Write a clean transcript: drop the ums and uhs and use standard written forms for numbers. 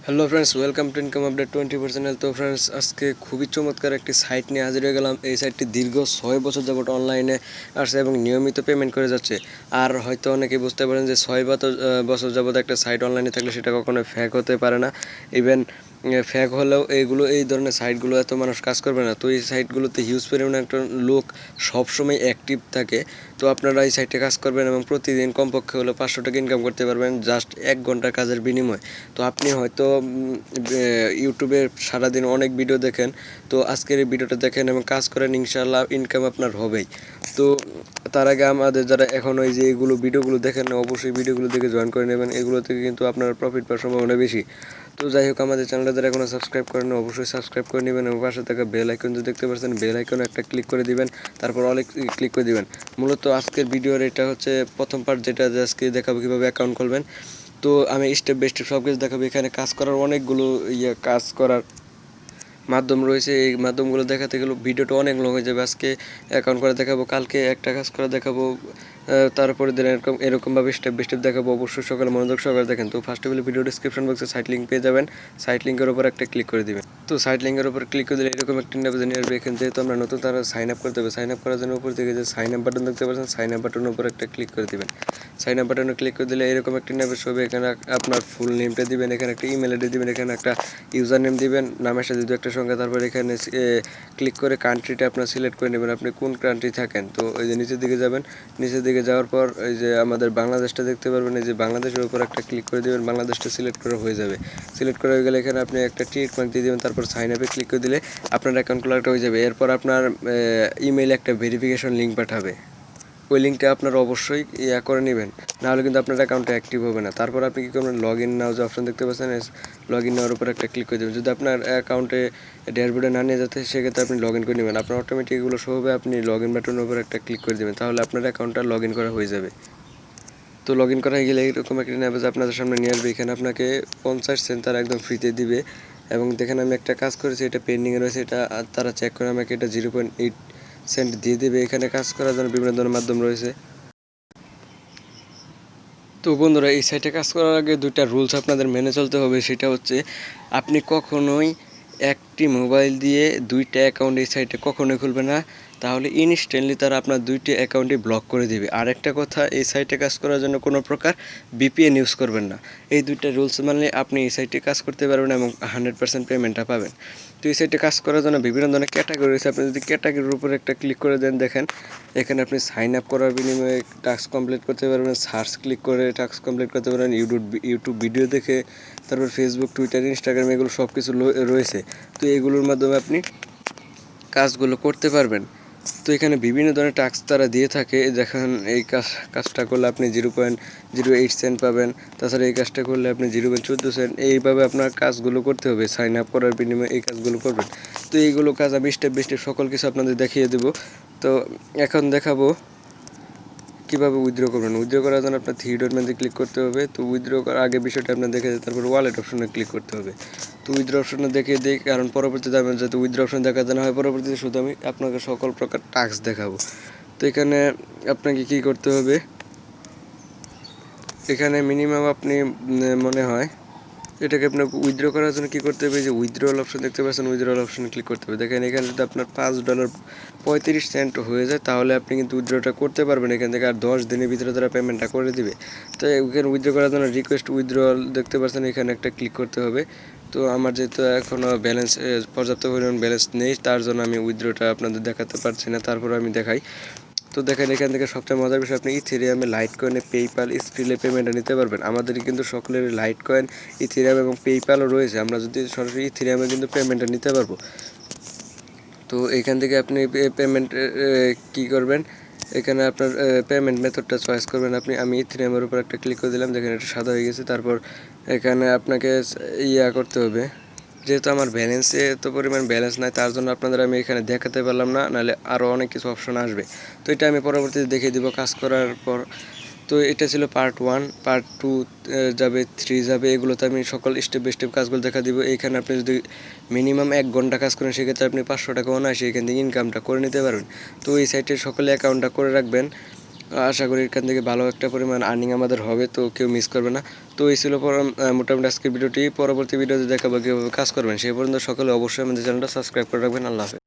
Hello friends, welcome to income update 20%। তো friends, আজকে খুবই চমৎকার একটি সাইট নিয়ে হাজির হয়ে গেলাম। এই সাইটটি দীর্ঘ 6 বছর যাবত অনলাইনে আসছে এবং নিয়মিত পেমেন্ট করে যাচ্ছে। আর হয়তো অনেকেই বুঝতে পারেন যে 6 বছর যাবত একটা সাইট অনলাইনে থাকলে সেটা কখনো ফ্যাক হতে পারে না। ইভেন ফ্যাক হলেও এই ধরনের সাইটগুলো এত মানুষ কাজ করবে না। তো এই সাইটগুলোতে হিউজ পরিমাণে একটা লোক সবসময় অ্যাক্টিভ থাকে। তো আপনারা এই সাইটে কাজ করবেন এবং প্রতিদিন কমপক্ষে হলো 500 টাকা ইনকাম করতে পারবেন জাস্ট 1 ঘন্টার কাজের বিনিময়ে। তো আপনি হয়তো ইউটিউবে সারাদিন অনেক ভিডিও দেখেন, তো আজকের এই ভিডিওটা দেখেন এবং কাজ করেন, ইনশাআল্লাহ ইনকাম আপনার হবেই। তো তার আগে আমাদের যারা এখন ওই যে এগুলো ভিডিওগুলো দেখেন না, অবশ্যই ভিডিওগুলো দেখে জয়েন করে নেবেন। এগুলো থেকে কিন্তু আপনার প্রফিট পাওয়ার সম্ভাবনা বেশি। তো যাই হোক, আমাদের চ্যানেলটা যারা এখনও সাবস্ক্রাইব করেন অবশ্যই সাবস্ক্রাইব করে নেবেন এবং পাশে থাকা বেল আইকন যে দেখতে পাচ্ছেন, বেল আইকনে একটা ক্লিক করে দিবেন, তারপর অনেক ক্লিক করে দিবেন। মূলত আজকের ভিডিওর এটা হচ্ছে প্রথম পার্ট, যেটা আজকে দেখাবো কীভাবে অ্যাকাউন্ট খুলবেন। তো আমি স্টেপ বাই স্টেপ সব কিছু দেখাবো। এখানে কাজ করার অনেকগুলো কাজ করার মাধ্যম রয়েছে। এই মাধ্যমগুলো দেখাতে গেলে ভিডিওটা অনেক লং হয়ে যাবে। আজকে অ্যাকাউন্ট করে দেখাবো, কালকে একটা কাজ করে দেখাবো, তারপরে দিন এরকমভাবে স্টেপ বাই স্টেপ দেখাবো। অবশ্যই সকালে মনোযোগ সহকারে দেখেন। তো first of all video description বক্সে সাইট লিঙ্ক পেয়ে যাবেন। সাইট লিঙ্কের উপর একটা ক্লিক করে দিবেন। তো সাইট লিঙ্কের উপর ক্লিক করে দিলে এরকম একটি ইন্টারফেস নিয়ে আসবে। এখানে যেহেতু আমরা নতুন, তারা সাইন আপ করতে হবে। সাইন আপ করার জন্য উপর থেকে যে সাইন আপ বাটন দেখতে পাচ্ছেন, সাইন আপ বাটনের উপর একটা ক্লিক করে দিবেন। সাইন আপ বাটনে ক্লিক করে দিলে এরকম একটা ইন্টারফেস হবে। এখানে আপনার ফুল নেমটা দিবেন, এখানে একটা ইমেল আইডি দিবেন, এখানে একটা ইউজার নেম দিবেন, নামের সাথে দু একটা সংখ্যা, তারপর এখানে ক্লিক করে কান্ট্রিটা আপনার সিলেক্ট করে নেবেন, আপনি কোন কান্ট্রি থাকেন। তো এই যে নিচের দিকে যাবেন, নিচের দিকে যাওয়ার পর এই যে আমাদের বাংলাদেশটা দেখতে পারবেন, এই যে বাংলাদেশের উপর একটা ক্লিক করে দেবেন, বাংলাদেশটা সিলেক্ট করা হয়ে যাবে। সিলেক্ট করা হয়ে গেলে এখানে আপনি একটা টিক মার্ক দিয়ে দেবেন, তারপর সাইন আপে ক্লিক করে দিলে আপনার অ্যাকাউন্ট খোলাটা হয়ে যাবে। এরপর আপনার ইমেইলে একটা ভেরিফিকেশন লিঙ্ক পাঠাবে। ওই লিঙ্কটা আপনারা অবশ্যই করে নেবেন, নাহলে কিন্তু আপনার অ্যাকাউন্টটা অ্যাক্টিভ হবে না। তারপর আপনি কী করবেন, লগ ইন নাও যে অপশন দেখতে পাচ্ছেন, লগ ইন নাওয়ার উপর একটা ক্লিক করে দেবেন। যদি আপনার অ্যাকাউন্টে ড্যাশবোর্ডে না নিয়ে যেতে, সেক্ষেত্রে আপনি লগ ইন করে নেবেন। আপনার অটোমেটিক এগুলো শো হবে, আপনি লগ ইন বাটনের উপর একটা ক্লিক করে দেবেন, তাহলে আপনার অ্যাকাউন্টটা লগ ইন করা হয়ে যাবে। তো লগ ইন করা গেলে এরকম একটা নেবে আপনাদের সামনে নিয়ে আসবে। এখানে আপনাকে 50 সেন্ট তারা একদম ফ্রিতে দিবে। এবং দেখেন আমি একটা কাজ করেছি, এটা পেন্ডিংয়ে রয়েছে, এটা তারা চেক করে আমাকে এটা 0.8 সেন্ট দিয়ে দেবে। এখানে কাজ করার জন্য বিভিন্ন ধরনের মাধ্যম রয়েছে। তো বন্ধুরা, এই সাইটে কাজ করার আগে দুইটা রুলস আপনাদের মেনে চলতে হবে। সেটা হচ্ছে, আপনি কখনোই একটি মোবাইল দিয়ে দুইটা অ্যাকাউন্ট এই সাইটে কখনোই খুলবে না, তাহলে ইনস্ট্যান্টলি তারা আপনার দুইটি অ্যাকাউন্টই ব্লক করে দেবে। আর একটা কথা, এই সাইটে কাজ করার জন্য কোনো প্রকার ভিপিএন ইউজ করবেন না। এই দুইটা রুলস মানলে আপনি এই সাইটে কাজ করতে পারবেন এবং 100% পেমেন্টটা পাবেন। তো এই সাইটে কাজ করার জন্য বিভিন্ন ধরনের ক্যাটাগরি রয়েছে। আপনি যদি ক্যাটাগরির উপর একটা ক্লিক করে দেন, দেখেন এখানে আপনি সাইন আপ করার বিনিময়ে টাস্ক কমপ্লিট করতে পারবেন, সার্চ ক্লিক করে টাস্ক কমপ্লিট করতে পারবেন, ইউটিউব ভিডিও দেখে, তারপর ফেসবুক, টুইটার, ইনস্টাগ্রাম, এগুলো সব কিছু রয়েছে। তো এগুলোর মাধ্যমে আপনি কাজগুলো করতে পারবেন। তো এখানে বিভিন্ন ধরনের টাস্ক তারা দিয়ে থাকে। দেখেন এই কাজটা করলে আপনি 0.08 সেন্ট পাবেন, তাছাড়া এই কাজটা করলে আপনি 0.14 সেন্ট। এইভাবে আপনার কাজগুলো করতে হবে, সাইন আপ করার বিনিময়ে এই কাজগুলো করবেন। তো এইগুলো কাজ আমি স্টেপ বাই স্টেপ সকল কিছু আপনাদের দেখিয়ে দেবো। তো এখন দেখাবো কীভাবে উইথড্র করবেন। উইথড্র করার জন্য আপনার থ্রি ডট মেনুতে ক্লিক করতে হবে। তো উইথড্র করার আগে বিষয়টা আপনার দেখে যায়, তারপর ওয়ালেট অপশনে ক্লিক করতে হবে। তো উইথড্র অপশনে দেখিয়ে দিই, কারণ পরবর্তীতে আমি যাতে উইথড্র অপশন দেখাতে না হয়, পরবর্তীতে শুধু আমি আপনাকে সকল প্রকার টাস্ক দেখাবো। তো এখানে আপনাকে কী করতে হবে, এখানে মিনিমাম আপনি মনে হয় এটাকে আপনার উইথড্র করার জন্য কী করতে হবে, যে উইথড্রল অপশন দেখতে পাচ্ছেন, উইথড্রল অপশনে ক্লিক করতে হবে। দেখেন এখানে যদি আপনার $5.35 হয়ে যায়, তাহলে আপনি কিন্তু উইথড্রটা করতে পারবেন এখান থেকে। আর 10 দিনের ভিতরে তারা পেমেন্টটা করে দিবে। তো এখানে উইথড্র করার জন্য রিকোয়েস্ট উইথড্রল দেখতে পাচ্ছেন, এখানে একটা ক্লিক করতে হবে। তো আমার যেহেতু এখনও ব্যালেন্স পর্যাপ্ত পরিমাণ ব্যালেন্স নেই, তার জন্য আমি উইথড্রটা আপনাদের দেখাতে পারছি না, তারপর আমি দেখাই। তো দেখেন এখান থেকে সবচেয়ে মজার বিষয়, আপনি ইথেরিয়ামে, লাইট কয়েনে, পেইপাল, স্ক্রিলে পেমেন্টটা নিতে পারবেন। আমাদের কিন্তু সকলের লাইট কয়েন, ইথেরিয়াম এবং পেইপালও রয়েছে। আমরা যদি সরাসরি ইথেরিয়ামে কিন্তু পেমেন্টটা নিতে পারবো। তো এইখান থেকে আপনি পেমেন্ট কী করবেন, এখানে আপনার পেমেন্ট মেথডটা চয়েস করবেন। আমি ইথেরিয়ামের উপর একটা ক্লিক করে দিলাম, দেখেন এটা সাদা হয়ে গেছে। তারপর এখানে আপনাকে করতে হবে, যেহেতু আমার ব্যালেন্সে এত পরিমাণ ব্যালেন্স নাই, তার জন্য আপনাদের আমি এখানে দেখাতে পারলাম না, নাহলে আরও অনেক কিছু অপশন আসবে। তো এটা আমি পরবর্তীতে দেখিয়ে দিব কাজ করার পর। তো এটা ছিল পার্ট 1, পার্ট 2 যাবে, 3 যাবে, এগুলোতে আমি সকল স্টেপ বাই স্টেপ কাজগুলো দেখা দিব। এইখানে আপনি যদি মিনিমাম 1 ঘন্টা কাজ করেন, সেক্ষেত্রে আপনি 500 টাকা অনায়াসে এখান থেকে ইনকামটা করে নিতে পারবেন। তো এই সাইটে সকলে অ্যাকাউন্টটা করে রাখবেন। আশা করি এখান থেকে ভালো একটা পরিমাণ আর্নিং আমাদের হবে, তো কেউ মিস করবে না। তো এই ছিল মোটামুটি আজকের ভিডিওটি। পরবর্তী ভিডিওতে দেখাবো কীভাবে কাজ করবেন। সেই পর্যন্ত সকলে অবশ্যই আমাদের চ্যানেলটা সাবস্ক্রাইব করে রাখবেন। আল্লাহ হাফেজ।